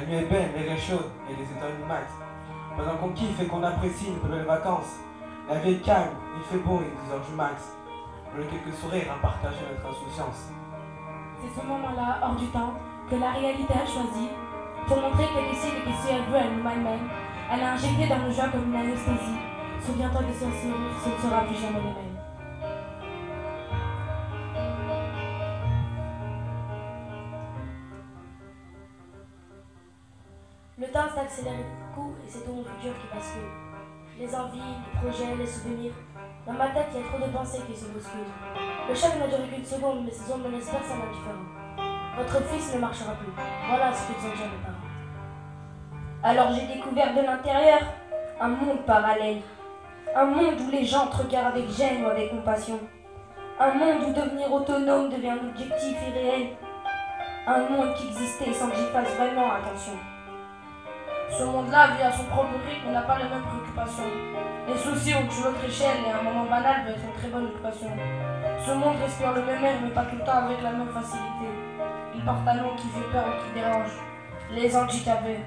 La nuit est belle, l'air est chaud et les étoiles nous matent. Pendant qu'on kiffe et qu'on apprécie nos belles vacances, la vie est calme, il fait beau et 10 heures du max. On a quelques sourires à partager notre insouciance. C'est ce moment-là, hors du temps, que la réalité a choisi pour montrer qu'elle décide et que si elle veut, elle nous malmène. Elle a injecté dans nos joies comme une anesthésie. Souviens-toi de ce sourire, ce ne sera plus jamais le même. Le temps s'accélère beaucoup et c'est tout mon futur qui bascule. Les envies, les projets, les souvenirs. Dans ma tête, il y a trop de pensées qui se bousculent. Le choc n'a duré qu'une seconde, mais ces ondes me laissent personne indifférent. Votre fils ne marchera plus. Voilà ce qu'ils ont dit à mes parents. Alors j'ai découvert de l'intérieur un monde parallèle. Un monde où les gens te regardent avec gêne ou avec compassion. Un monde où devenir autonome devient un objectif irréel. Un monde qui existait sans que j'y fasse vraiment attention. Ce monde-là vit à son propre rythme et n'a pas les mêmes préoccupations. Les soucis ont une autre échelle et un moment banal peut être une très bonne occupation. Ce monde respire le même air mais pas tout le temps avec la même facilité. Il porte un nom qui fait peur ou qui dérange. Les handicapés.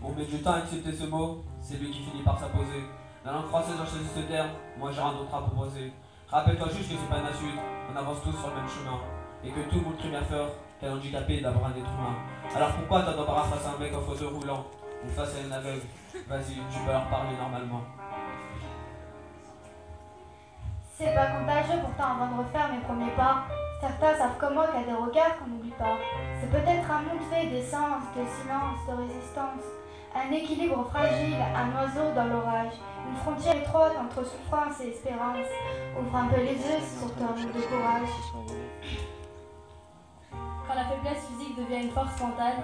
On met du temps à accepter ce mot, c'est lui qui finit par s'imposer. La langue française a choisi ce terme, moi j'ai rien d'autre à proposer. Rappelle-toi juste que c'est pas une insulte, on avance tous sur le même chemin. Et que tout le monde crie bien fort qu'un handicapé est d'abord un être humain. Alors pourquoi t'as d'embarras face à un mec en fauteuil roulant ou face à une aveugle? Vas-y, tu peux leur parler normalement. C'est pas contagieux pourtant avant de refaire mes premiers pas. Certains savent comme moi qu'il y a des regards qu'on n'oublie pas. C'est peut-être un monde fait d'essence, de silence, de résistance. Un équilibre fragile, un oiseau dans l'orage. Une frontière étroite entre souffrance et espérance. Ouvre un peu les yeux, c'est surtout un monde de courage. Quand la faiblesse physique devient une force mentale,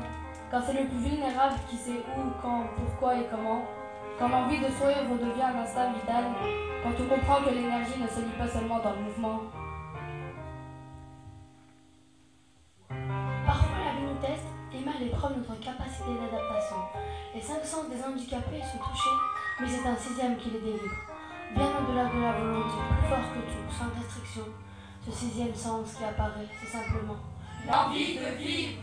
quand c'est le plus vulnérable qui sait où, quand, pourquoi et comment, quand l'envie de sourire redevient un instinct vital, quand on comprend que l'énergie ne se lie pas seulement dans le mouvement. Parfois la vie nous teste et met à l'épreuve notre capacité d'adaptation. Les 5 sens des handicapés sont touchés, mais c'est un 6e qui les délivre. Bien au-delà de la volonté, plus fort que tout, sans restriction, ce 6e sens qui apparaît, c'est simplement l'envie de vivre.